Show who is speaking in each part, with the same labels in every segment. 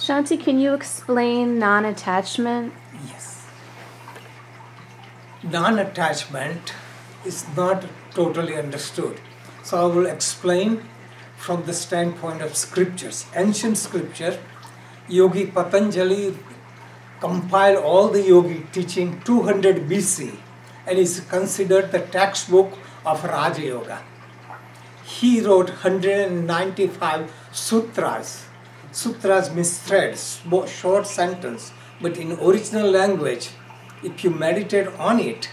Speaker 1: Shanti, can you explain non-attachment?
Speaker 2: Yes. Non-attachment is not totally understood. So I will explain from the standpoint of scriptures. Ancient scripture, Yogi Patanjali compiled all the yogi teaching 200 BC and is considered the textbook of Raja Yoga. He wrote 195 sutras. Sutras means threads, short sentence, but in original language, if you meditate on it,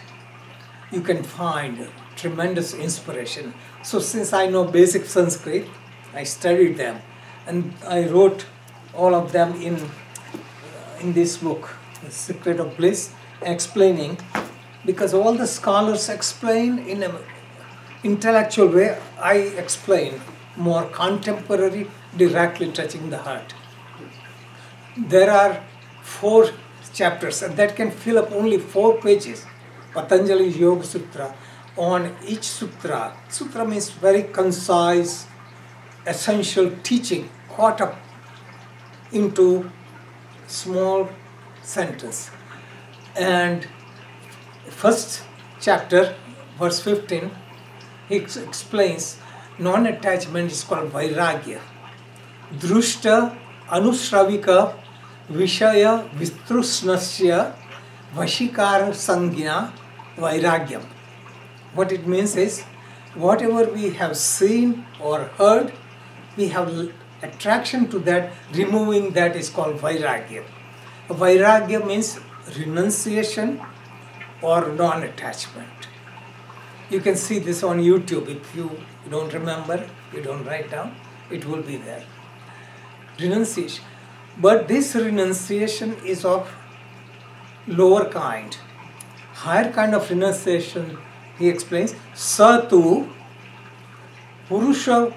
Speaker 2: you can find tremendous inspiration. So since I know basic Sanskrit, I studied them and I wrote all of them in this book, The Secret of Bliss, explaining, because all the scholars explain in an intellectual way, I explain more contemporary, directly touching the heart. There are 4 chapters and that can fill up only 4 pages. Patanjali's Yoga Sutra. On each sutra, sutra means very concise, essential teaching caught up into small sentence. And first chapter, verse 15, he explains non-attachment is called Vairagya. Drushta anusravika vishaya vitrusnasya vashikara sangya vairagyam. What it means is, whatever we have seen or heard, we have attraction to that, removing that is called Vairagya. Vairagya means renunciation or non-attachment. You can see this on YouTube. If you don't remember, you don't write down, it will be there. Renunciation. But this renunciation is of lower kind. Higher kind of renunciation, he explains, Satu Purusha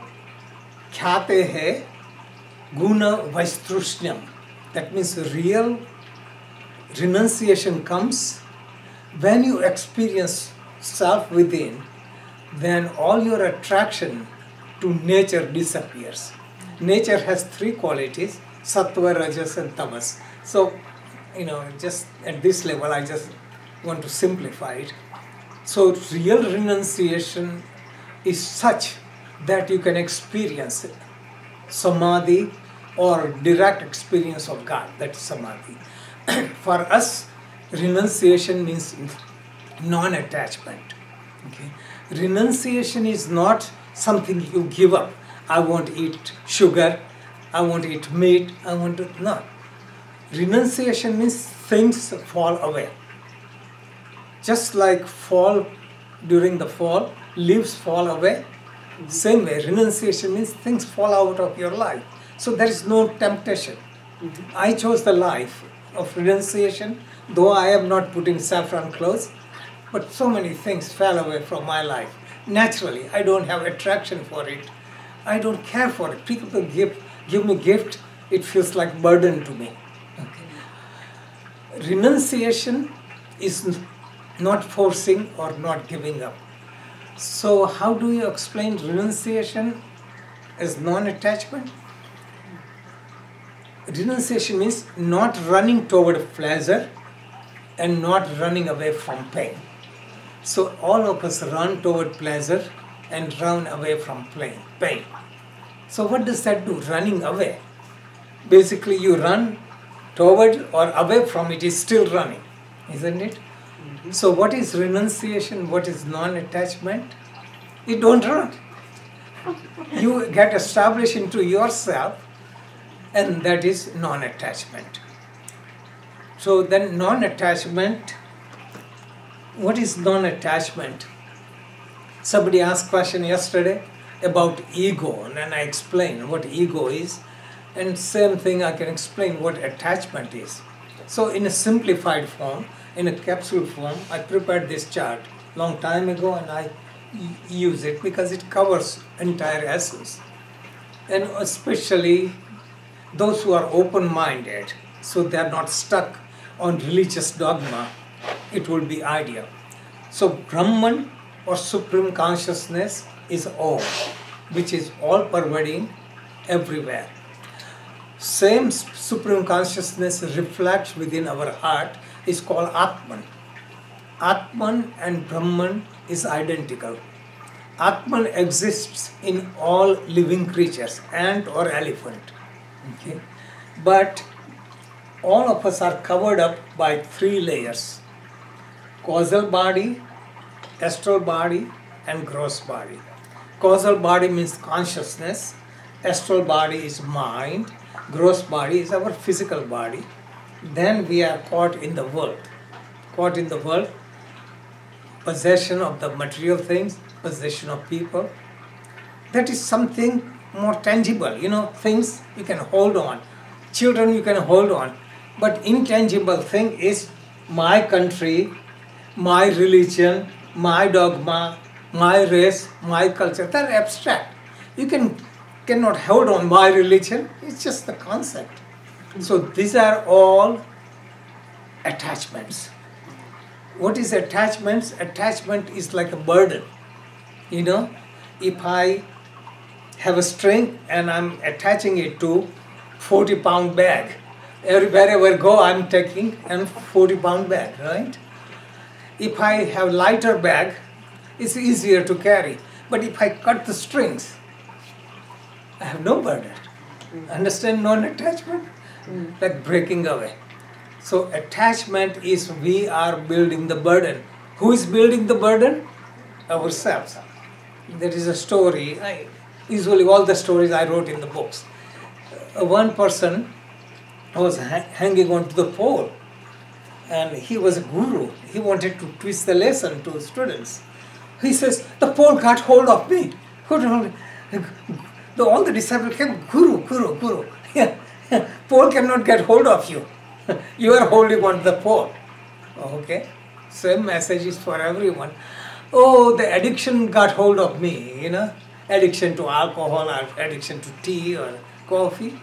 Speaker 2: Khyate Guna Vaistrushyam. That means real renunciation comes when you experience self within, then all your attraction to nature disappears. Nature has 3 qualities, sattva, rajas and tamas. So, just at this level I just want to simplify it. So real renunciation is such that you can experience it. Samadhi or direct experience of God, that's samadhi. For us, renunciation means non-attachment. Okay? Renunciation is not something you give up. I won't eat sugar, I won't eat meat, no. Renunciation means things fall away. Just like during the fall, leaves fall away, same way, renunciation means things fall out of your life. So there is no temptation. I chose the life of renunciation, though I am not putting saffron clothes, but so many things fell away from my life. Naturally, I don't have attraction for it. I don't care for it. People give me gift, it feels like burden to me. Okay. Renunciation is not forcing or not giving up. So how do you explain renunciation as non-attachment? Renunciation means not running toward pleasure and not running away from pain. So all of us run toward pleasure and run away from pain. So what does that do? Running away. Basically you run toward or away from it is still running, isn't it? So what is renunciation? What is non-attachment? You don't run. You get established into yourself, and that is non-attachment. So then non-attachment, what is non-attachment? Somebody asked a question yesterday about ego, and then I explained what ego is, and same thing I can explain what attachment is. So in a simplified form, in a capsule form, I prepared this chart long time ago and I use it because it covers entire essence. And especially those who are open-minded, so they are not stuck on religious dogma, it will be ideal. So Brahman or Supreme Consciousness is all, which is all pervading everywhere. same supreme consciousness reflects within our heart is called Atman. Atman and Brahman is identical. Atman exists in all living creatures, ant or elephant. Okay? But all of us are covered up by three layers: causal body, astral body, and gross body. Causal body means consciousness, astral body is mind, gross body is our physical body. Then we are caught in the world. Caught in the world, possession of the material things, possession of people. That is something more tangible, things you can hold on. Children you can hold on. But intangible thing is my country, my religion, my dogma, my race, my culture. They're abstract. You cannot hold on my religion. It's just the concept. So these are all attachments. What is attachments? Attachment is like a burden. If I have a string and I'm attaching it to 40-pound bag, wherever I go I'm taking a 40-pound bag, right? If I have lighter bag, it's easier to carry. But if I cut the strings, I have no burden. Understand non-attachment? Like breaking away. So attachment is we are building the burden. Who is building the burden? Ourselves. There is a story, usually all the stories I wrote in the books. One person was hanging on to the pole, and he was a guru. He wanted to teach the lesson to students. He says, the pole got hold of me. All the disciples came, Guru, Guru, Guru. Pole cannot get hold of you. You are holding on to the pole. Okay? Same message is for everyone. Oh, the addiction got hold of me, addiction to alcohol or addiction to tea or coffee.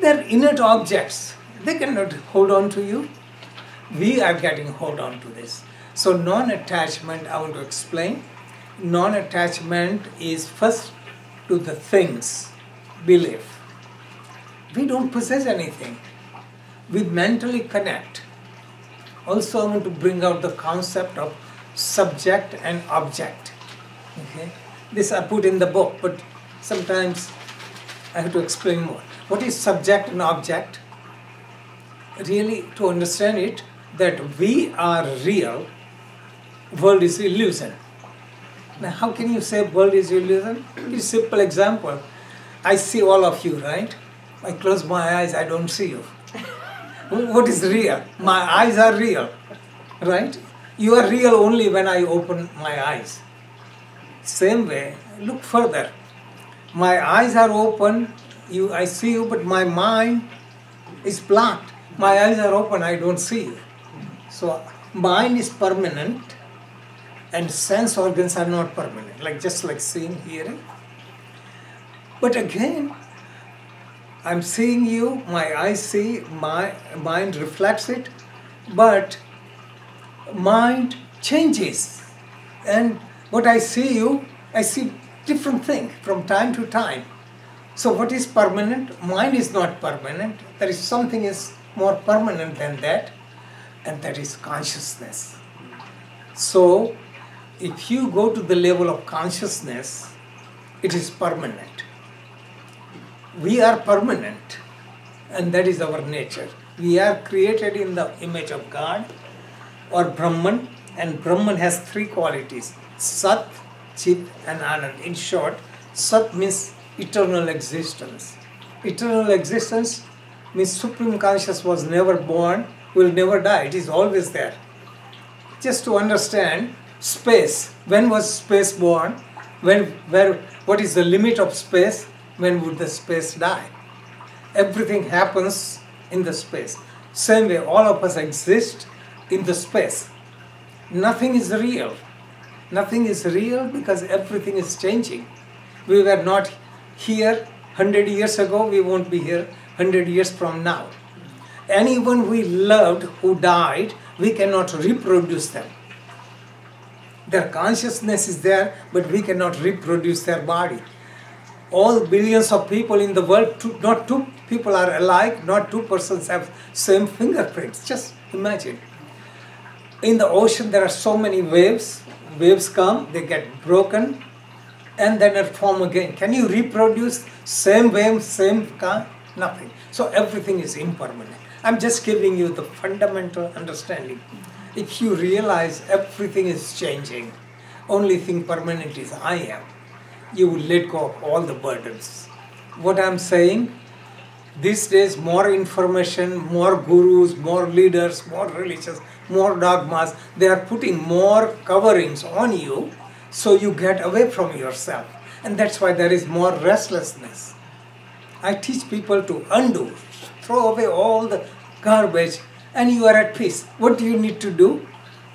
Speaker 2: They're innate objects. They cannot hold on to you. We are getting hold on to this. So non-attachment, I want to explain. Non-attachment is first to the things, belief. We don't possess anything. We mentally connect. Also, I want to bring out the concept of subject and object. Okay? This I put in the book, but sometimes I have to explain more. What is subject and object? Really, to understand it, that we are real, world is illusion. Now, how can you say world is illusion? It's a simple example. I see all of you, right? I close my eyes, I don't see you. What is real? My eyes are real, right? You are real only when I open my eyes. Same way, look further. My eyes are open, I see you, but my mind is blocked. My eyes are open, I don't see you. So mind is permanent and sense organs are not permanent, just like seeing, hearing. But again, I'm seeing you, my eyes see, my mind reflects it, but mind changes. And what I see different thing from time to time. So what is permanent? Mind is not permanent. There is something is more permanent than that, and that is consciousness. So if you go to the level of consciousness, it is permanent. We are permanent, and that is our nature. We are created in the image of God or Brahman, and Brahman has three qualities: Sat, Chit and Anand. In short, Sat means eternal existence. Eternal existence means Supreme Conscious was never born, will never die. It is always there. Just to understand space, when was space born? What is the limit of space? When would the space die? Everything happens in the space. Same way, all of us exist in the space. Nothing is real. Nothing is real because everything is changing. We were not here 100 years ago, we won't be here 100 years from now. Anyone we loved who died, we cannot reproduce them. Their consciousness is there, but we cannot reproduce their body. all billions of people in the world, not two people are alike, not two persons have same fingerprints. Just imagine. In the ocean there are so many waves. Waves come, they get broken, and then it form again. Can you reproduce same wave, same kind? Nothing. So everything is impermanent. I'm just giving you the fundamental understanding. If you realize everything is changing, only thing permanent is I am, you will let go of all the burdens. What I'm saying, these days more information, more gurus, more leaders, more religions, more dogmas, they are putting more coverings on you so you get away from yourself. And that's why there is more restlessness. I teach people to undo, throw away all the garbage, and you are at peace. What do you need to do?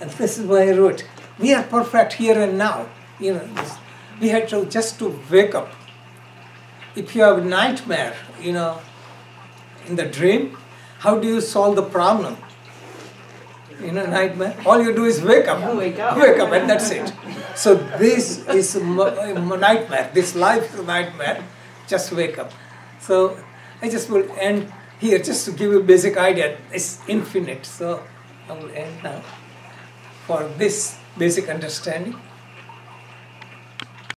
Speaker 2: And this is why I wrote, we are perfect here and now. We had to just to wake up. If you have a nightmare, in the dream, how do you solve the problem? In a nightmare, all you do is wake up.
Speaker 3: Wake up.
Speaker 2: Wake up, and that's it. So this is a nightmare. This life is a nightmare. Just wake up. So I just will end here just to give you a basic idea. It's infinite. So I will end now for this basic understanding.